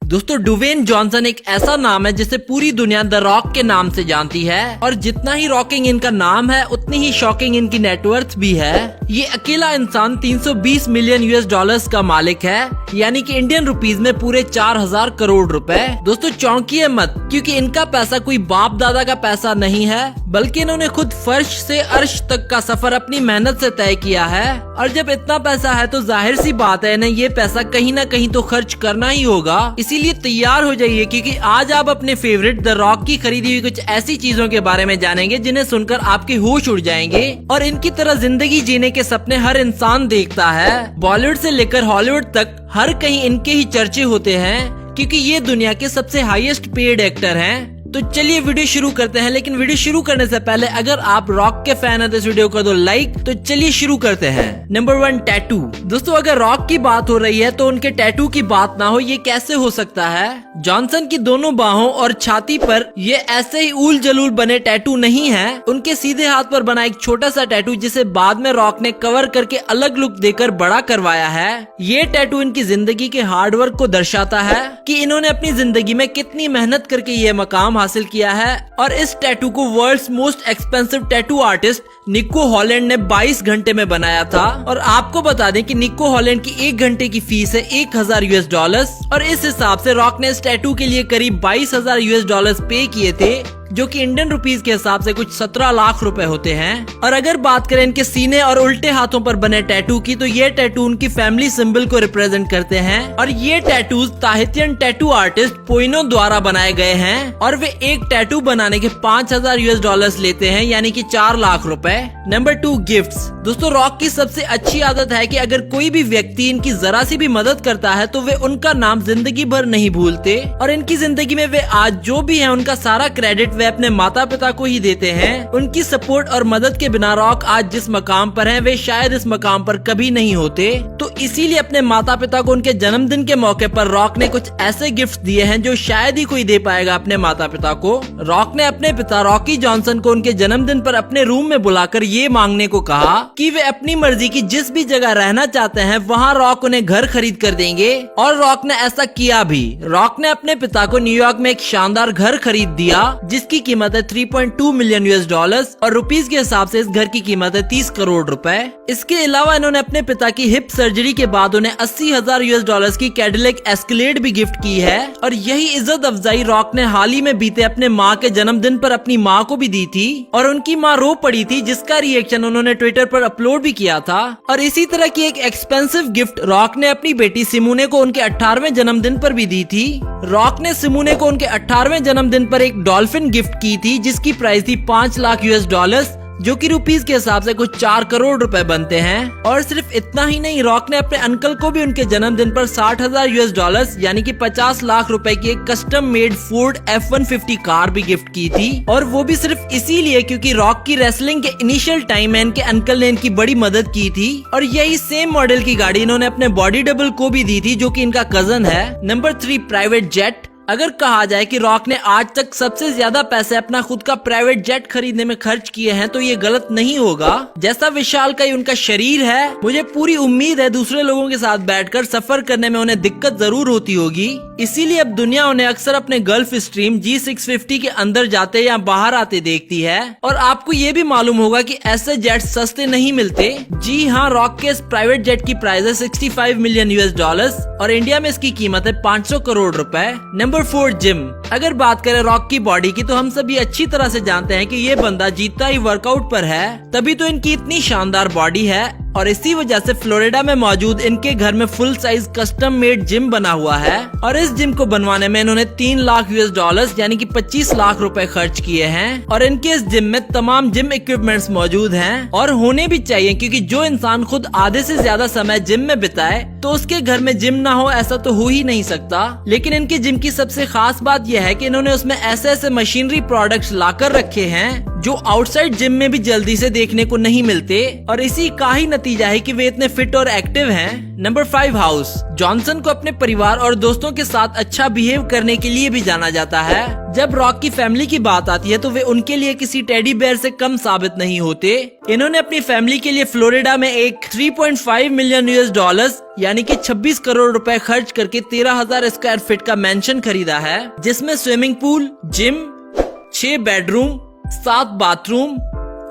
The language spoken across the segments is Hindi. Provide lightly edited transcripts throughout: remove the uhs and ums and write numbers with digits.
दोस्तों ड्वेन जॉनसन एक ऐसा नाम है जिसे पूरी दुनिया द रॉक के नाम से जानती है और जितना ही रॉकिंग इनका नाम है उतनी ही शॉकिंग इनकी नेटवर्थ भी है। ये अकेला इंसान 320 मिलियन यूएस डॉलर्स का मालिक है, यानी कि इंडियन रुपीज में पूरे 4000 करोड़ रुपए। दोस्तों चौंकिए मत, क्योंकि इनका पैसा कोई बाप दादा का पैसा नहीं है, बल्कि इन्होंने खुद फर्श से अर्श तक का सफर अपनी मेहनत से तय किया है। और जब इतना पैसा है तो जाहिर सी बात है इन्हें ये पैसा कहीं ना कहीं तो खर्च करना ही होगा। इसीलिए तैयार हो जाइए, क्योंकि आज आप अपने फेवरेट द रॉक की खरीदी हुई कुछ ऐसी चीजों के बारे में जानेंगे जिन्हें सुनकर आपके होश उड़ जाएंगे। और इनकी तरह जिंदगी जीने के सपने हर इंसान देखता है। बॉलीवुड से लेकर हॉलीवुड तक हर कहीं इनके ही चर्चे होते हैं, क्योंकि ये दुनिया के सबसे हाईएस्ट पेड एक्टर हैं। तो चलिए वीडियो शुरू करते हैं, लेकिन वीडियो शुरू करने से पहले अगर आप रॉक के फैन हैं तो इस वीडियो को दो लाइक। तो चलिए शुरू करते हैं। Number 1, tattoo. दोस्तों अगर रॉक की बात हो रही है तो उनके टैटू की बात ना हो, ये कैसे हो सकता है। जॉनसन की दोनों बाहों और छाती पर ये ऐसे ही ऊल जलूल बने टैटू नहीं है। उनके सीधे हाथ पर बना एक छोटा सा टैटू जिसे बाद में रॉक ने कवर करके अलग लुक देकर बड़ा करवाया है। ये टैटू इनकी जिंदगी के हार्डवर्क को दर्शाता है कि इन्होंने अपनी जिंदगी में कितनी मेहनत करके ये मकाम हासिल किया है। और इस टैटू को world's most expensive tattoo artist Nico Holland ने 22 घंटे में बनाया था। और आपको बता दें कि निको हॉलैंड की 1 घंटे की फीस है 1000 यूएस डॉलर्स। और इस हिसाब से रॉक ने इस टैटू के लिए करीब 22,000 यूएस डॉलर्स पे किए थे, जो कि इंडियन रुपीस के हिसाब से कुछ 17 लाख रुपए होते हैं। और अगर बात करें इनके सीने और उल्टे हाथों पर बने टैटू की, तो ये टैटू उनकी फैमिली सिंबल को रिप्रेजेंट करते हैं। और ये टैटूज ताहितियन टैटू आर्टिस्ट पोइनो द्वारा बनाए गए हैं। और वे एक टैटू बनाने के 5000 यूएस डॉलर्स लेते हैं, यानी कि 4 लाख रुपए। Number 2, gifts. दोस्तों रॉक की सबसे अच्छी आदत है कि अगर कोई भी व्यक्ति इनकी जरा सी भी मदद करता है तो वे उनका नाम जिंदगी भर नहीं भूलते। और इनकी जिंदगी में वे आज जो भी है उनका सारा क्रेडिट वे अपने माता पिता को ही देते हैं। उनकी सपोर्ट और मदद के बिना रॉक आज जिस मकाम पर हैं, वे शायद इस मकाम पर कभी नहीं होते। तो इसीलिए अपने माता पिता को उनके जन्मदिन के मौके पर रॉक ने कुछ ऐसे गिफ्ट दिए हैं जो शायद ही कोई दे पाएगा अपने माता पिता को। रॉक ने अपने पिता रॉकी जॉनसन को उनके जन्मदिन पर अपने रूम में बुलाकर ये मांगने को कहा कि वे अपनी मर्जी की जिस भी जगह रहना चाहते हैं वहाँ रॉक उन्हें घर खरीद कर देंगे। और रॉक ने ऐसा किया भी। रॉक ने अपने पिता को न्यूयॉर्क में एक शानदार घर खरीद दिया, जिसकी कीमत है 3.2 मिलियन यूएस डॉलर्स और रुपीस के हिसाब से इस घर की कीमत है 30 करोड़ रुपए। इसके अलावा इन्होंने अपने पिता की हिप सर्जरी के बाद उन्हें 80,000 यूएस डॉलर्स की कैडिलैक एस्केलेड भी गिफ्ट की है। और यही इज्जत अफजाई रॉक ने हाल ही में बीते अपने माँ के जन्मदिन पर अपनी माँ को भी दी थी। और उनकी माँ रो पड़ी थी, जिसका रिएक्शन उन्होंने ट्विटर पर अपलोड भी किया था। और इसी तरह की एक एक्सपेंसिव गिफ्ट रॉक ने अपनी बेटी सिमोने को उनके 18वें जन्मदिन पर भी दी थी। रॉक ने सिमोने को उनके 18वें जन्मदिन पर एक डॉल्फिन गिफ्ट की थी, जिसकी प्राइस थी 5 लाख यूएस डॉलर्स, जो कि रुपीस के हिसाब से कुछ 4 करोड़ रुपए बनते हैं। और सिर्फ इतना ही नहीं, रॉक ने अपने अंकल को भी उनके जन्मदिन पर 60,000 यूएस डॉलर्स यानी कि 50 लाख रुपए की एक custom made Ford F-150 car भी गिफ्ट की थी। और वो भी सिर्फ इसीलिए क्योंकि रॉक की रेसलिंग के इनिशियल टाइम में इनके अंकल ने इनकी बड़ी मदद की थी। और यही सेम मॉडल की गाड़ी इन्होंने अपने बॉडी डबल को भी दी थी, जो कि इनका कजन है। Number 3, private jet. अगर कहा जाए कि रॉक ने आज तक सबसे ज्यादा पैसे अपना खुद का प्राइवेट जेट खरीदने में खर्च किए हैं, तो ये गलत नहीं होगा। जैसा विशालकाय उनका शरीर है, मुझे पूरी उम्मीद है दूसरे लोगों के साथ बैठकर सफर करने में उन्हें दिक्कत जरूर होती होगी। इसीलिए अब दुनिया उन्हें अक्सर अपने गल्फ स्ट्रीम G650 के अंदर जाते या बाहर आते देखती है। और आपको ये भी मालूम होगा कि ऐसे जेट सस्ते नहीं मिलते। जी हाँ, रॉक के इस प्राइवेट जेट की प्राइस है 65 मिलियन यूएस डॉलर्स और इंडिया में इसकी कीमत है 500 करोड़ रुपए। Number 4, gym. अगर बात करें रॉक की बॉडी की, तो हम सभी अच्छी तरह से जानते हैं कि ये बंदा जीता ही वर्कआउट पर है, तभी तो इनकी इतनी शानदार बॉडी है। और इसी वजह से फ्लोरिडा में मौजूद इनके घर में full size custom made gym बना हुआ है। और इस जिम को बनवाने में इन्होंने 3 लाख यूएस डॉलर्स यानी कि 25 लाख रुपए खर्च किए हैं। और इनके इस जिम में तमाम जिम इक्विपमेंट्स मौजूद हैं और होने भी चाहिए, क्योंकि जो इंसान खुद आधे से ज्यादा समय जिम में बिताए तो उसके घर में जिम ना हो, ऐसा तो हो ही नहीं सकता। लेकिन इनके जिम की सबसे खास बात यह है कि इन्होंने उसमें ऐसे ऐसे मशीनरी प्रोडक्ट्स लाकर रखे हैं जो आउटसाइड जिम में भी जल्दी से देखने को नहीं मिलते। और इसी का ही नतीजा है कि वे इतने फिट और एक्टिव हैं। Number 5, house. जॉनसन को अपने परिवार और दोस्तों के साथ अच्छा बिहेव करने के लिए भी जाना जाता है, जब रॉक की फैमिली की बात आती है तो वे उनके लिए किसी टेडी बेयर से कम साबित नहीं होते। इन्होंने अपनी फैमिली के लिए फ्लोरिडा में एक 3.5 मिलियन US डॉलर्स यानी कि 26 करोड़ रुपए खर्च करके 13,000 स्क्वायर फीट का मैंशन खरीदा है, जिसमें swimming pool, gym, 6 bedroom, 7 bathroom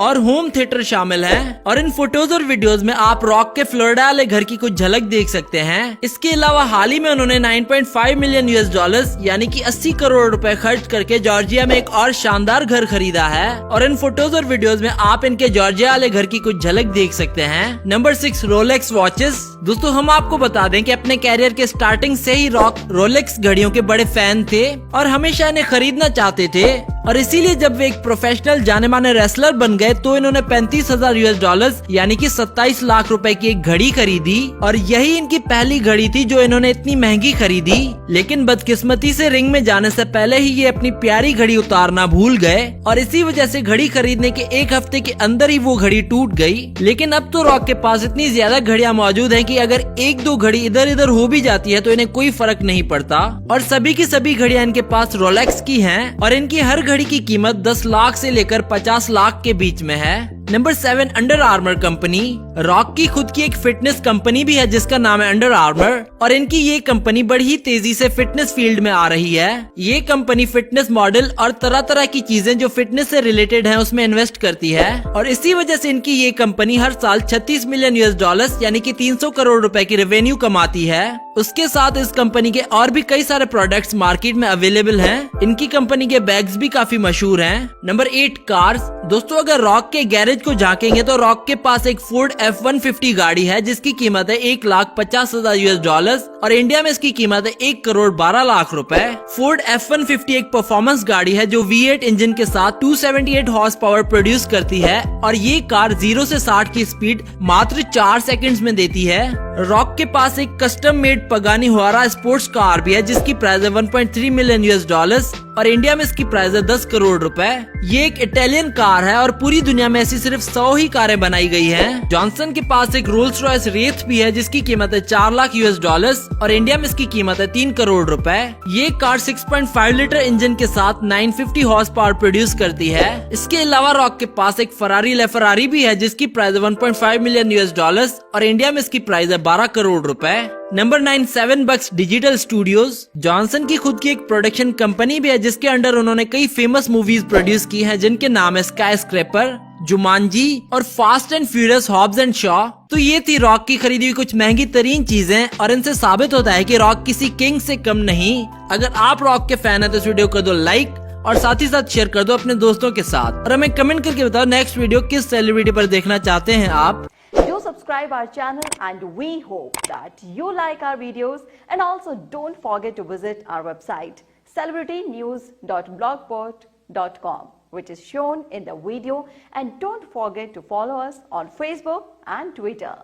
और होम थिएटर शामिल है। और इन फोटोज और वीडियोस में आप रॉक के फ्लोरिडा वाले घर की कुछ झलक देख सकते हैं। इसके अलावा हाल ही में उन्होंने 9.5 मिलियन US डॉलर्स यानी कि 80 करोड़ रुपए खर्च करके जॉर्जिया में एक और शानदार घर खरीदा है। और इन फोटोज और वीडियोस में आप इनके जॉर्जिया वाले घर की कुछ झलक देख सकते हैं। Number 6, Rolex watches. दोस्तों हम आपको बता दें कि अपने कैरियर के स्टार्टिंग से ही रॉक रोलेक्स घड़ियों के बड़े फैन थे और हमेशा इन्हें खरीदना चाहते थे। और इसीलिए जब वे एक प्रोफेशनल जाने माने रेसलर बन गए तो इन्होंने 35,000 US डॉलर्स यानी कि 27 लाख रुपए की एक घड़ी खरीदी। और यही इनकी पहली घड़ी थी जो इन्होंने इतनी महंगी खरीदी। लेकिन बदकिस्मती से रिंग में जाने से पहले ही ये अपनी प्यारी घड़ी उतारना भूल गए और इसी वजह से घड़ी खरीदने के एक हफ्ते के अंदर ही वो घड़ी टूट गई। लेकिन अब तो रॉक के पास इतनी ज्यादा घड़ियां मौजूद हैं कि अगर एक दो घड़ी इधर उधर हो भी जाती है तो इन्हें कोई फर्क नहीं पड़ता। और सभी की सभी घड़ियां इनके पास रोलेक्स की हैं और इनकी हर घड़ी की कीमत 10 लाख से लेकर 50 लाख के बीच में है। Number 7, under armour company. Rock की खुद की एक फिटनेस कंपनी भी है जिसका नाम है अंडर आर्मर और इनकी ये कंपनी बड़ी ही तेजी से फिटनेस फील्ड में आ रही है। ये कंपनी फिटनेस मॉडल और तरह तरह की चीजें जो फिटनेस से रिलेटेड हैं उसमें इन्वेस्ट करती है और इसी वजह से इनकी ये कंपनी हर साल 36 मिलियन US डॉलर्स यानी कि 300 करोड़ रुपए की रेवेन्यू कमाती है। उसके साथ इस कंपनी के और भी कई सारे प्रोडक्ट्स मार्केट में अवेलेबल हैं। इनकी कंपनी के बैग्स भी काफी मशहूर हैं। Number 8, cars. दोस्तों अगर रॉक के गैरेज को झांकेंगे तो रॉक के पास एक फोर्ड F-150 गाड़ी है जिसकी कीमत है 1,50,000 US डॉलर्स और इंडिया में इसकी कीमत है 1 करोड़ 12 लाख रुपए। फोर्ड F-150 एक परफॉर्मेंस गाड़ी है जो V8 इंजन के साथ 278 हॉर्स पावर प्रोड्यूस करती है और ये कार 0 से 60 की स्पीड मात्र 4 सेकंड्स में देती है। रॉक के पास एक custom made Pagani Huayra sports car भी है जिसकी प्राइस है 1.3 मिलियन US डॉलर्स और इंडिया में इसकी प्राइस है 10 करोड़ रुपए। ये एक इटालियन कार है और पूरी दुनिया में ऐसी सिर्फ 100 ही कारें बनाई गई हैं। जॉनसन के पास एक रोल्स रॉयस रेथ भी है जिसकी कीमत है 4 लाख US डॉलर्स और इंडिया में इसकी कीमत है 3 करोड़ रुपए। ये कार 6.5 लीटर इंजन के साथ 950 हॉर्स पावर प्रोड्यूस करती है। इसके अलावा रॉक के पास एक फरारी लेफरारी भी है जिसकी प्राइस 1.5 मिलियन US डॉलर्स और इंडिया में इसकी प्राइस है 12 करोड़ रुपए। नंबर 9, 7 बक्स डिजिटल स्टूडियोज। जॉनसन की खुद की एक प्रोडक्शन कंपनी भी है जिसके अंडर उन्होंने कई फेमस मूवीज प्रोड्यूस की हैं जिनके नाम है स्काई स्क्रैपर, जुमांजी और Fast and Furious Hobbs and Shaw. तो ये थी रॉक की खरीदी हुई कुछ महंगी तरीन चीजें और इनसे साबित होता है कि रॉक किसी किंग से कम नहीं। अगर आप रॉक के फैन है तो इस वीडियो को कर दो लाइक और साथ ही साथ शेयर कर दो अपने दोस्तों के साथ और हमें कमेंट करके बताओ नेक्स्ट वीडियो किस सेलिब्रिटी पर देखना चाहते हैं आप। Do subscribe our channel and we hope that you like our videos and also don't forget to visit our website celebritynews.blogspot.com which is shown in the video and don't forget to follow us on Facebook and Twitter.